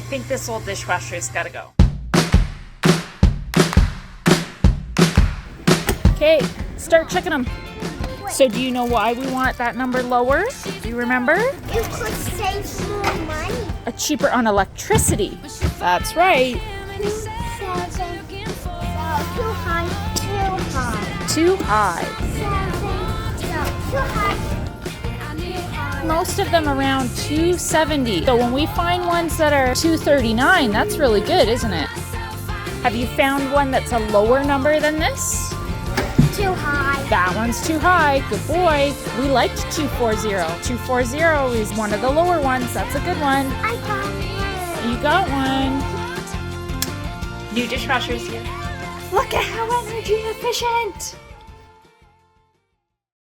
think this old dishwasher's gotta go. Okay, start checking them. So do you know why we want that number lower? Do you remember? You could save more money. Cheaper on electricity. That's right. 2, 7, so too high. Too high. 7, so too high. Most of them around 270. So when we find ones that are 239, that's really good, isn't it? Have you found one that's a lower number than this? Too high. That one's too high. Good boy. We liked 240. 240 is one of the lower ones. That's a good one. I got one. You got one. New dishwashers here. Look at how energy efficient.